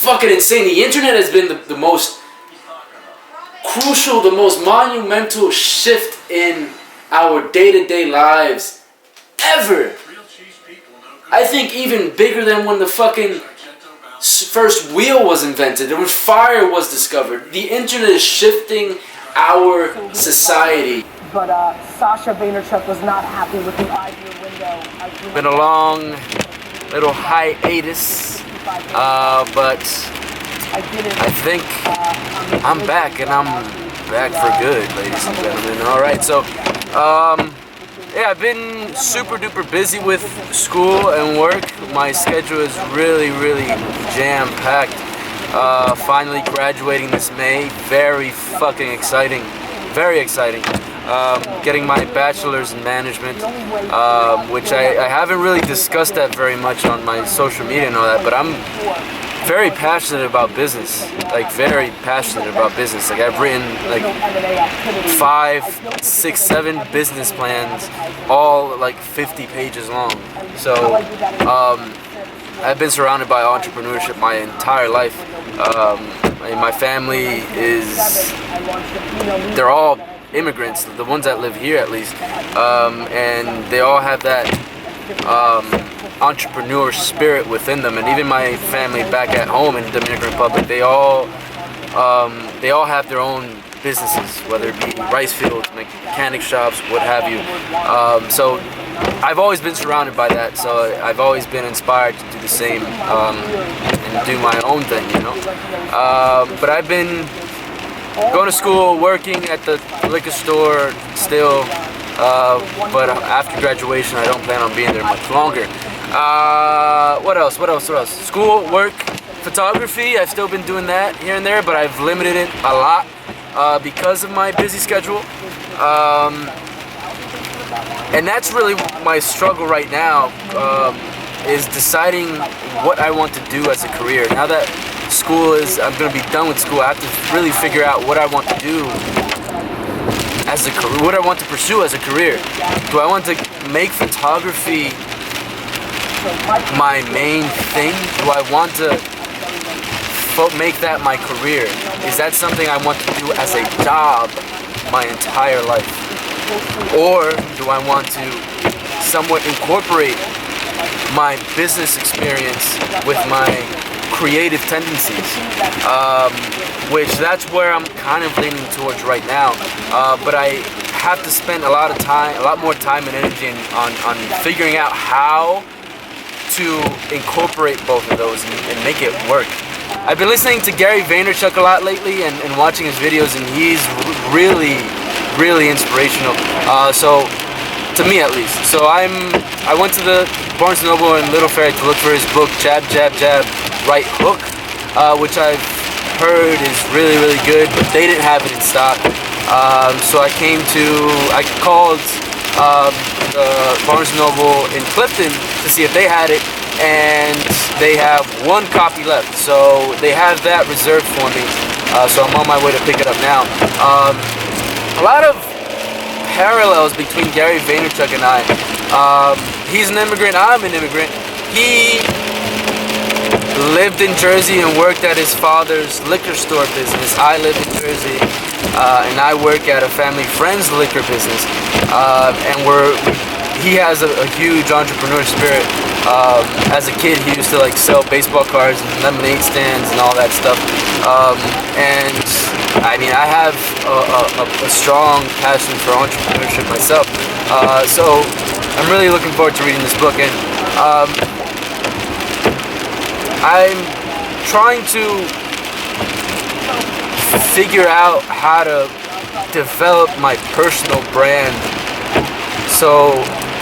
fucking insane. The internet has been the most crucial, the most monumental shift in our day-to-day lives ever. I think even bigger than when the fucking first wheel was invented, when fire was discovered. The internet is shifting our society. But Sasha Vaynerchuk was not happy with the 5-year window. Been a long little hiatus, but I think I'm back, and I'm back for good, ladies and gentlemen. Alright, so yeah, I've been super duper busy with school and work. My schedule is really jam-packed. Finally graduating this May. Very fucking exciting. Very exciting. Getting my bachelor's in management, which I haven't really discussed that very much on my social media and all that, but I'm very passionate about business. Like, very passionate about business. Like, I've written like 5, 6, 7 business plans, all like 50 pages long. So I've been surrounded by entrepreneurship my entire life. My family they're all immigrants, the ones that live here at least, and they all have that entrepreneur spirit within them. And even my family back at home in the Dominican Republic, they all have their own businesses, whether it be rice fields, mechanic shops, what have you. So I've always been surrounded by that, so I've always been inspired to do the same and do my own thing, you know. But I've been going to school, working at the liquor store still, but after graduation I don't plan on being there much longer. What else? School, work, photography, I've still been doing that here and there, but I've limited it a lot because of my busy schedule. And that's really my struggle right now, is deciding what I want to do as a career. Now that I'm going to be done with school, I have to really figure out what I want to do as a career, what I want to pursue as a career. Do I want to make photography my main thing? Do I want to make that my career? Is that something I want to do as a job my entire life? Or do I want to somewhat incorporate my business experience with my creative tendencies, which that's where I'm kind of leaning towards right now, but I have to spend a lot more time and energy on figuring out how to incorporate both of those and make it work. I've been listening to Gary Vaynerchuk a lot lately and watching his videos, and he's really inspirational, so to me at least. So I went to the Barnes & Noble in Little Ferry to look for his book, Jab, Jab, Jab, Right Hook, which I've heard is really good, but they didn't have it in stock. So I called Barnes & Noble in Clifton to see if they had it, and they have 1 copy left. So they have that reserved for me. So I'm on my way to pick it up now. A lot of parallels between Gary Vaynerchuk and I. He's an immigrant, I'm an immigrant. He lived in Jersey and worked at his father's liquor store business. I live in Jersey, and I work at a family friend's liquor business. And he has a huge entrepreneur spirit. As a kid, he used to like sell baseball cards and lemonade stands and all that stuff. And I mean, I have a strong passion for entrepreneurship myself. So I'm really looking forward to reading this book. And I'm trying to figure out how to develop my personal brand so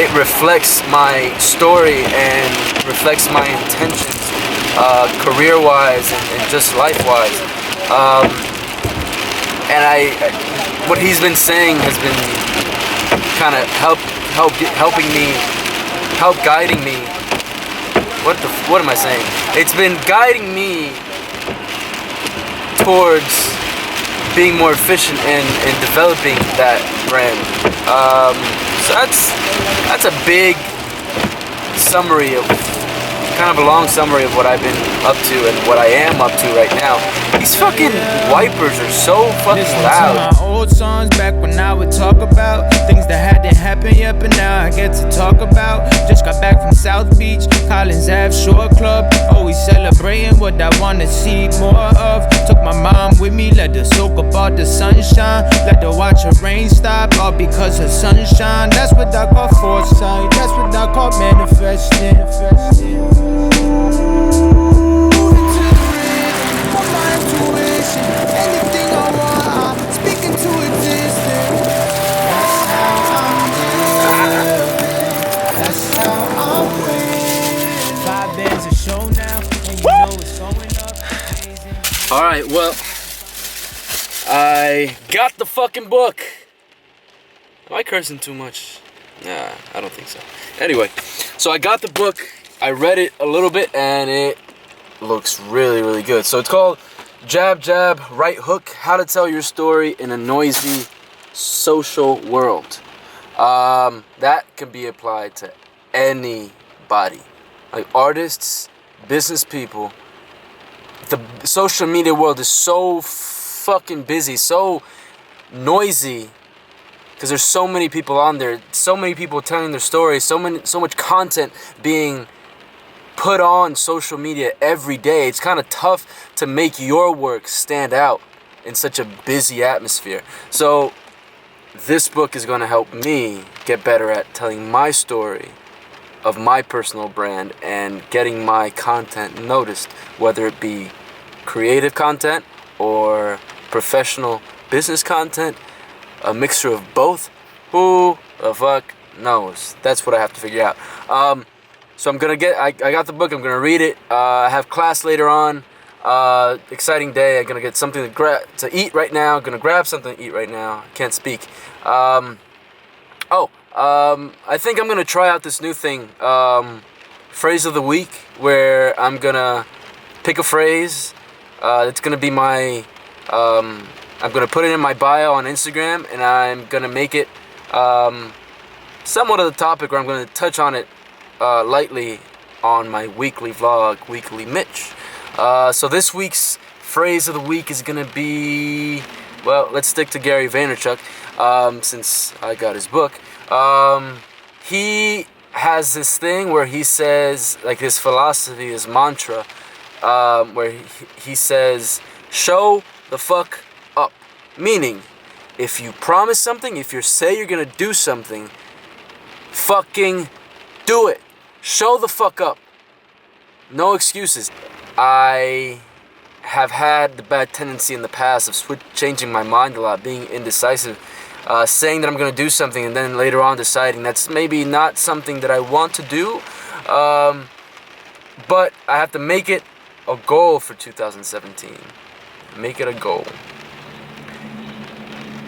it reflects my story and reflects my intentions, career-wise and just life-wise. And what he's been saying has been kind of guiding me. What am I saying? It's been guiding me towards being more efficient in developing that brand. So that's a big summary of kind of a long summary of what I've been up to and what I am up to right now. These fucking wipers are so fucking loud. My old songs back when I would talk about things that hadn't happened yet, but now I get to talk about. Just got back from South Beach, Collins Ave Shore Club. Always celebrating what I wanna see more of. Took my mom with me, let her soak up all the sunshine. Let her watch her rain stop, all because of sunshine. That's what I call foresight. That's what I call manifesting. Anything I want, I speak into existence. That's how I'm living. That's how I'm winning. 5 bands a show now, and you know it's going up. Alright, well, I got the fucking book. Am I cursing too much? Nah, I don't think so. Anyway, so I got the book, I read it a little bit, and it looks really, really good. So it's called Jab, Jab, Right Hook, How to Tell Your Story in a Noisy Social World. That can be applied to anybody. Like artists, business people. The social media world is so fucking busy, so noisy, because there's so many people on there, so many people telling their stories, so much content being put on social media every day. It's kind of tough to make your work stand out in such a busy atmosphere. So this book is going to help me get better at telling my story of my personal brand and getting my content noticed, whether it be creative content or professional business content, a mixture of both. Who the fuck knows? That's what I have to figure out. So I'm gonna I got the book, I'm gonna read it. I have class later on. Exciting day. I'm gonna get something to eat right now. Gonna grab something to eat right now. Can't speak. I think I'm gonna try out this new thing, phrase of the week, where I'm gonna pick a phrase. It's gonna be my, I'm gonna put it in my bio on Instagram, and I'm gonna make it somewhat of the topic, or I'm gonna touch on it lightly on my weekly vlog, WeeklyMich. So this week's phrase of the week is gonna be, well, let's stick to Gary Vaynerchuk, since I got his book. He has this thing where he says, like his philosophy, his mantra, where he says, show the fuck up. Meaning, if you promise something, if you say you're gonna do something, fucking do it. Show the fuck up. No excuses. I have had the bad tendency in the past of changing my mind a lot, being indecisive, saying that I'm going to do something and then later on deciding that's maybe not something that I want to do, but I have to make it a goal for 2017. Make it a goal.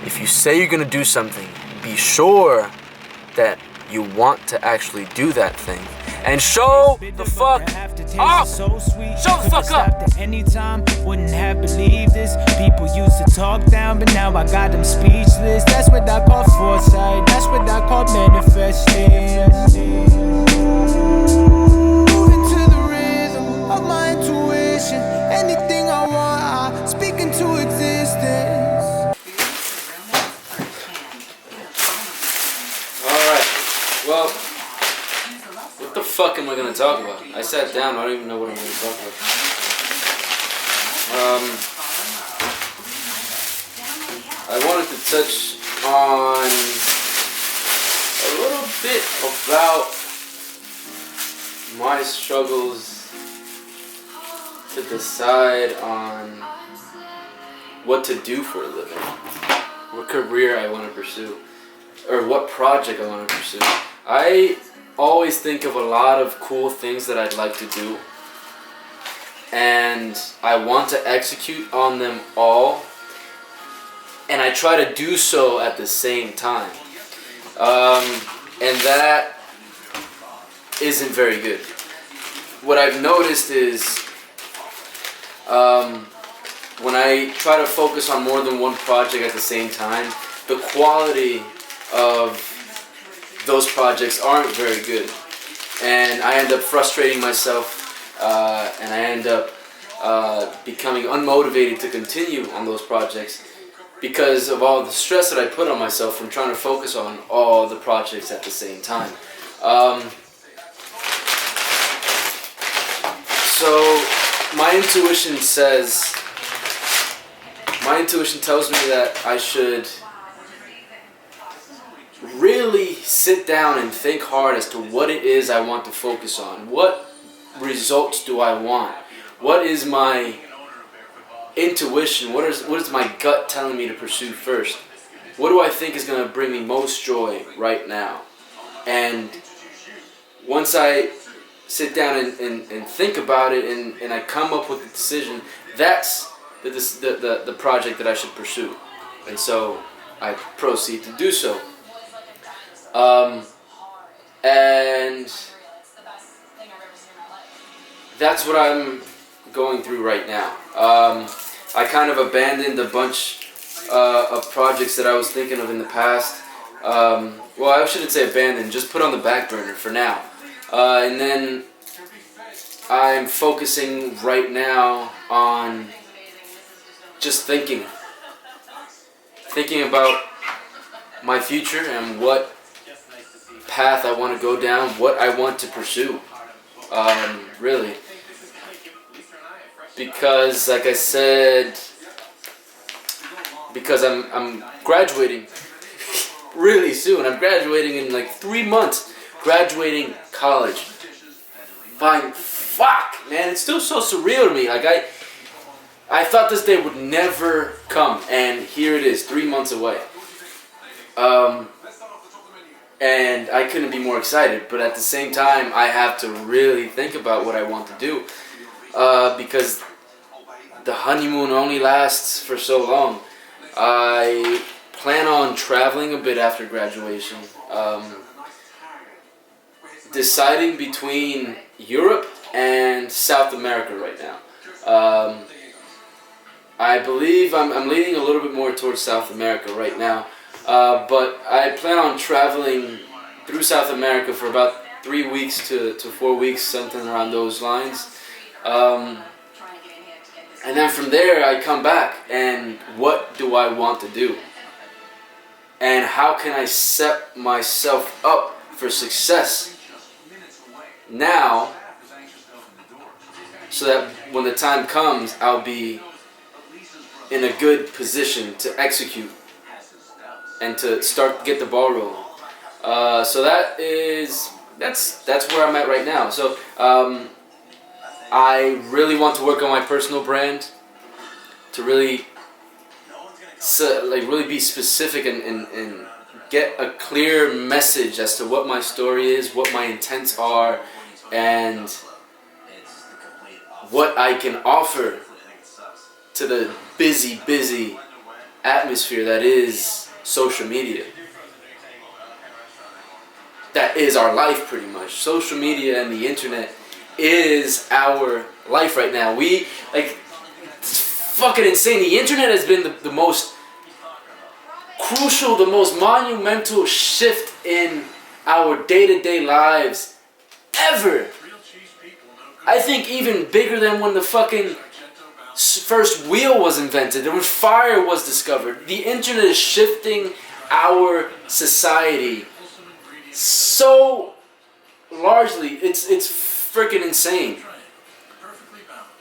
If you say you're going to do something, be sure that you want to actually do that thing. And show the fuck up! Show the fuck up! Anytime, wouldn't have believed this. People used to talk down, but now I got them speechless. That's what I call foresight. That's what I call manifesting. Moving to the rhythm of my intuition. Anything I want, I speak into existence. Alright, well, what the fuck am I gonna talk about? I sat down, I don't even know what I'm gonna talk about. I wanted to touch on a little bit about my struggles to decide on what to do for a living, what career I want to pursue, or what project I want to pursue. I always think of a lot of cool things that I'd like to do, and I want to execute on them all, and I try to do so at the same time, and that isn't very good. What I've noticed is when I try to focus on more than one project at the same time, the quality of those projects aren't very good, and I end up frustrating myself and I end up becoming unmotivated to continue on those projects because of all the stress that I put on myself from trying to focus on all the projects at the same time. So my intuition tells me that I should really sit down and think hard as to what it is I want to focus on. What results do I want? What is my intuition? What is my gut telling me to pursue first? What do I think is going to bring me most joy right now? And once I sit down and think about it and I come up with a decision, that's the project that I should pursue. And so I proceed to do so. And that's what I'm going through right now. I kind of abandoned a bunch of projects that I was thinking of in the past. Well, I shouldn't say abandoned, just put on the back burner for now. And then I'm focusing right now on just thinking about my future and what path I want to go down, what I want to pursue, really. Because, like I said, because I'm graduating really soon. I'm graduating in like 3 months. Graduating college. Fine. Fuck, man. It's still so surreal to me. Like, I thought this day would never come. And here it is, 3 months away. And I couldn't be more excited. But at the same time, I have to really think about what I want to do. Because the honeymoon only lasts for so long. I plan on traveling a bit after graduation. Deciding between Europe and South America right now. I believe I'm leaning a little bit more towards South America right now. But I plan on traveling through South America for about 3 weeks to 4 weeks, something around those lines. And then from there I come back, and what do I want to do? And how can I set myself up for success now, so that when the time comes, I'll be in a good position to execute and to get the ball rolling. So that's where I'm at right now. So I really want to work on my personal brand, to really be specific and get a clear message as to what my story is, what my intents are, and what I can offer to the busy atmosphere that is social media. That is our life, pretty much. Social media and the internet is our life right now. It's fucking insane. The internet has been the most crucial, the most monumental shift in our day-to-day lives ever. I think even bigger than when the fucking first wheel was invented, when fire was discovered. The internet is shifting our society so largely. It's freaking insane.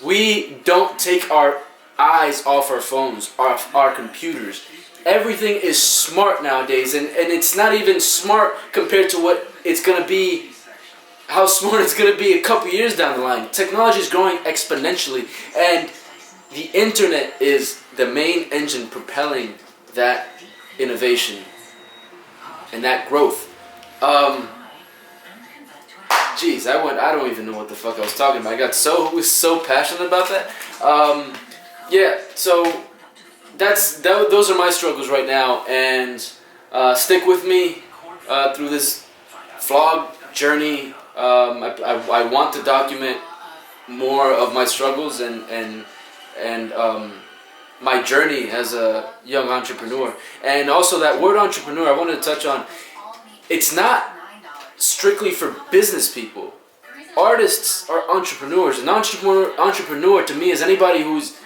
We don't take our eyes off our phones, off our computers. Everything is smart nowadays, and it's not even smart compared to what it's going to be, how smart it's going to be a couple years down the line. Technology is growing exponentially, and the internet is the main engine propelling that innovation and that growth. Jeez, I don't even know what the fuck I was talking about. I was so passionate about that. Yeah, so those are my struggles right now, and stick with me through this vlog journey. I want to document more of my struggles and my journey as a young entrepreneur. And also that word entrepreneur, I wanted to touch on. It's not strictly for business people. artists are entrepreneurs. An entrepreneur to me is anybody who's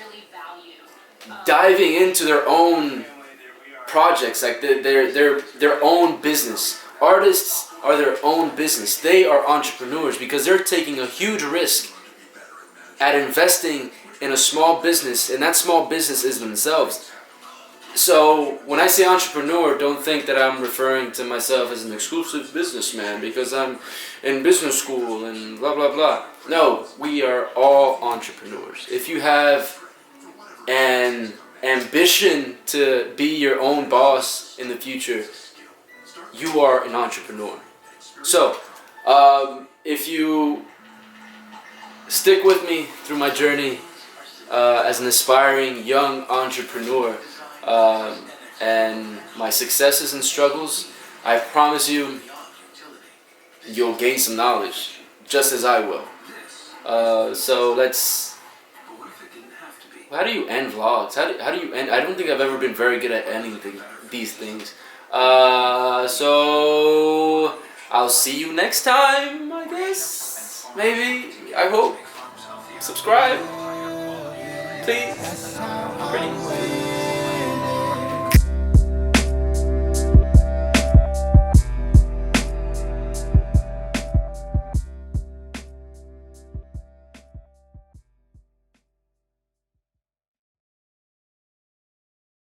diving into their own projects, like their own business. Artists are their own business. They are entrepreneurs because they're taking a huge risk at investing in a small business, and that small business is themselves. So when I say entrepreneur, don't think that I'm referring to myself as an exclusive businessman because I'm in business school and blah blah blah. No, we are all entrepreneurs. If you have an ambition to be your own boss in the future, you are an entrepreneur. So, if you stick with me through my journey as an aspiring young entrepreneur and my successes and struggles, I promise you, you'll gain some knowledge, just as I will. So let's... How do you end vlogs? How do you end? I don't think I've ever been very good at ending these things. So I'll see you next time, I guess. Maybe. I hope. Subscribe. Please. Pretty.